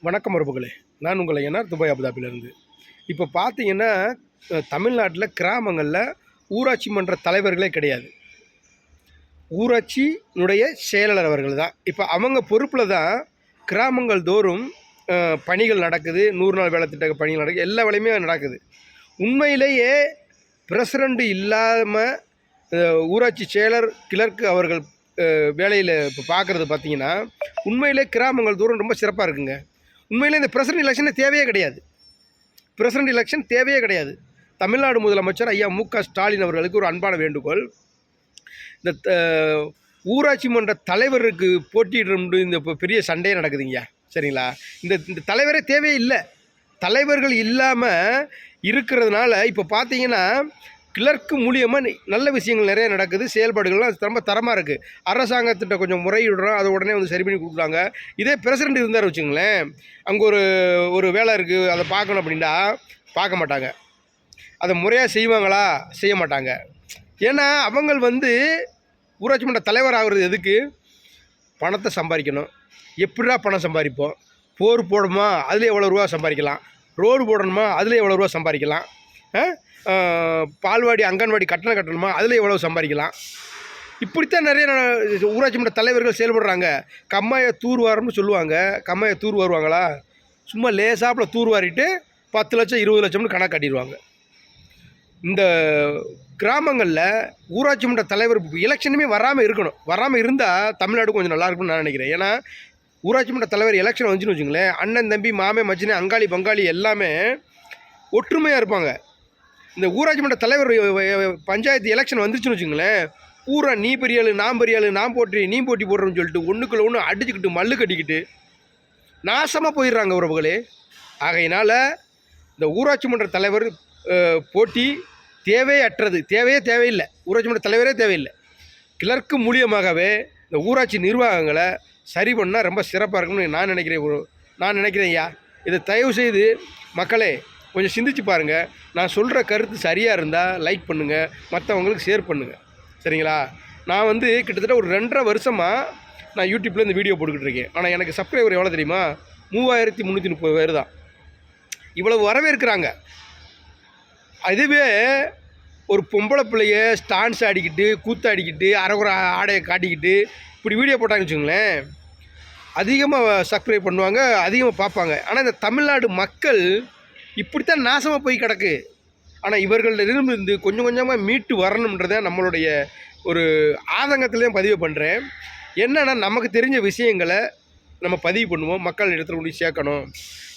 வணக்கம் உறவுகளே, நான் உங்களை என்ஆர் துபாய் அபுதாபிலிருந்து. இப்போ பார்த்தீங்கன்னா தமிழ்நாட்டில் கிராமங்களில் ஊராட்சி மன்ற தலைவர்களே கிடையாது. ஊராட்சியினுடைய செயலாளர் அவர்கள் தான். இப்போ அவங்க பொறுப்பில் தான் கிராமங்கள் தோறும் பணிகள் நடக்குது. 100 நாள் வேலை திட்ட பணிகள் நடக்குது. எல்லா வேலையுமே நடக்குது. உண்மையிலேயே பிரசிடண்ட் இல்லாமல் ஊராட்சி செயலர் கிளர்க்கு அவர்கள் வேலையில் இப்போ பார்க்குறது பார்த்திங்கன்னா உண்மையிலே கிராமங்கள் தூரம் ரொம்ப சிறப்பாக இருக்குங்க. உண்மையிலே இந்த பிரசிடண்ட் எலெக்ஷனே தேவையே கிடையாது. பிரசிடண்ட் எலெக்ஷன் தேவையே கிடையாது. தமிழ்நாடு முதலமைச்சர் ஐயா மு.க. ஸ்டாலின் அவர்களுக்கு ஒரு அன்பான வேண்டுகோள். இந்த ஊராட்சி மன்ற தலைவருக்கு போட்டியிடும் இந்த பெரிய சண்டையே நடக்குதுங்க. சரிங்களா? இந்த தலைவரே தேவையே இல்லை. தலைவர்கள் இல்லாமல் இருக்கிறதுனால இப்போ பார்த்தீங்கன்னா கிளர்க்கு மூலியமாக நல்ல விஷயங்கள் நிறைய நடக்குது. செயல்பாடுகள்லாம் ரொம்ப தரமாக இருக்குது. அரசாங்கத்திட்ட கொஞ்சம் முறையிடுறோம், அதை உடனே வந்து சரி பண்ணி கொடுக்குறாங்க. இதே பிரசிடண்ட் இருந்தார் வச்சுங்களேன், அங்கே ஒரு வேலை இருக்குது, அதை பார்க்கணும் அப்படின்னா பார்க்க மாட்டாங்க. அதை முறையாக செய்வாங்களா? செய்ய மாட்டாங்க. ஏன்னா அவங்க வந்து ஊராட்சி மன்ற தலைவர் ஆகிறது எதுக்கு? பணத்தை சம்பாதிக்கணும். எப்படிடா பணம் சம்பாதிப்போம்? போர் போடணுமா? அதில் எவ்வளோ ரூபா சம்பாதிக்கலாம்? ரோடு போடணுமா? அதில் எவ்வளோ ரூபா சம்பாதிக்கலாம்? பால்வாடி அங்கன்வாடி கட்டணமா? அதில் எவ்வளோ சம்பாதிக்கலாம்? இப்படித்தான் நிறைய ஊராட்சி மன்ற தலைவர்கள் செயல்படுறாங்க. கம்மாயை தூர்வாரம்னு சொல்லுவாங்க. கம்மாயை தூர் வருவாங்களா? சும்மா லேசாப்பில் தூர் வாரிட்டு 10 லட்சம் 20 லட்சம்னு கணக்கு காட்டிடுவாங்க. இந்த கிராமங்களில் ஊராட்சி மன்ற தலைவர் எலெக்ஷனுமே வராமல் இருக்கணும். வராமல் இருந்தால் தமிழ்நாடு கொஞ்சம் நல்லா இருக்கும்னு நான் நினைக்கிறேன். ஏன்னா ஊராட்சி மன்ற தலைவர் எலெக்ஷன் வந்துச்சுன்னு வச்சுங்களேன், அண்ணன் தம்பி மாமே மச்சினே அங்காளி பங்காளி எல்லாமே ஒற்றுமையாக இருப்பாங்க. இந்த ஊராட்சி மன்ற தலைவர் பஞ்சாயத்து எலெக்ஷன் வந்துச்சுன்னு வச்சுங்களேன், பூரா நீ பெரிய ஆளு, நான் பெரிய ஆளு, நான் போட்டி நீ போட்டி போடுறோன்னு சொல்லிட்டு ஒன்றுக்குள்ள ஒன்று அடிச்சுக்கிட்டு மல்லு கட்டிக்கிட்டு நாசமாக போயிடுறாங்க உறவுகளே. ஆகையினால் இந்த ஊராட்சி மன்ற தலைவர் போட்டி தேவையற்றது. தேவையில்லை. ஊராட்சி மன்ற தலைவரே தேவையில்லை. கிளர்க்கு மூலியமாகவே இந்த ஊராட்சி நிர்வாகங்களை சரி பண்ணால் ரொம்ப சிறப்பாக இருக்கும்னு நான் நினைக்கிறேன் ஐயா. இதை தயவு செய்து மக்களே கொஞ்சம் சிந்திச்சு பாருங்கள். நான் சொல்கிற கருத்து சரியாக இருந்தால் லைக் பண்ணுங்கள், மற்றவங்களுக்கு ஷேர் பண்ணுங்கள். சரிங்களா? நான் வந்து கிட்டத்தட்ட ஒரு 2.5 வருஷமாக நான் யூடியூப்பில் இந்த வீடியோ போட்டுக்கிட்டு இருக்கேன். ஆனால் எனக்கு சப்ஸ்கிரைபர் எவ்வளோ தெரியுமா? 3330 பேர் தான். இவ்வளவு வரவேற்கிறாங்க. அதுவே ஒரு பொம்பளை பிள்ளைய ஸ்டான்ஸ் ஆடிக்கிட்டு கூத்தாடிக்கிட்டு அரைகுறை ஆடையை காட்டிக்கிட்டு இப்படி வீடியோ போட்டாங்கன்னு வச்சுங்களேன், அதிகமாக சப்ஸ்கிரைப் பண்ணுவாங்க, அதிகமாக பார்ப்பாங்க. ஆனால் இந்த தமிழ்நாடு மக்கள் இப்படித்தான் நாசமாக போய் கிடக்கு. ஆனால் இவர்களிடமிருந்து கொஞ்சம் கொஞ்சமாக மீட்டு வரணுன்றதை நம்மளுடைய ஒரு ஆதங்கத்துலேயும் பதிவு பண்ணுறேன். என்னென்னா நமக்கு தெரிஞ்ச விஷயங்களை நம்ம பதிவு பண்ணுவோம், மக்கள் இடத்துல கொண்டு சேர்க்கணும்.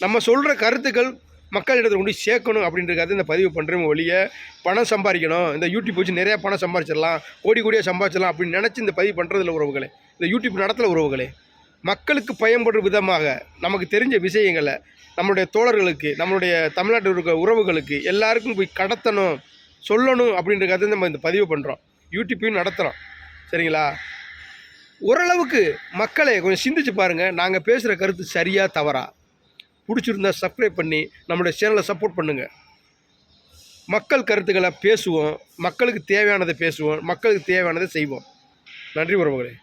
நம்ம சொல்கிற கருத்துக்கள் மக்கள் இடத்துல கொண்டு சேர்க்கணும் அப்படின்றதுக்காக இந்த பதிவு பண்ணுறேன். ஒழிய பணம் சம்பாதிக்கணும், இந்த யூடியூப் வச்சு நிறையா பணம் சம்பாதிச்சிடலாம், கோடியாக சம்பாதிச்சிடலாம் அப்படின்னு நினச்சி இந்த பதிவு பண்ணுறதில்ல உறவுகளே. இந்த யூடியூப் நடத்தல உறவுகளே. மக்களுக்கு பயன்படுற விதமாக நமக்கு தெரிஞ்ச விஷயங்களை நம்மளுடைய தோழர்களுக்கு, நம்மளுடைய தமிழ்நாட்டில் இருக்க உறவுகளுக்கு எல்லாருக்கும் போய் கடத்தணும், சொல்லணும் அப்படின்றதுக்காக நம்ம இந்த பதிவு பண்ணுறோம். யூடியூப்பையும் நடத்துகிறோம். சரிங்களா? ஓரளவுக்கு மக்களை கொஞ்சம் சிந்திச்சு பாருங்கள். நாங்கள் பேசுகிற கருத்து சரியாக தவறா? பிடிச்சிருந்தா சப்ஸ்கிரைப் பண்ணி நம்மளுடைய சேனலை சப்போர்ட் பண்ணுங்கள். மக்கள் கருத்துக்களை பேசுவோம், மக்களுக்கு தேவையானதை பேசுவோம், மக்களுக்கு தேவையானதை செய்வோம். நன்றி உறவுகளே.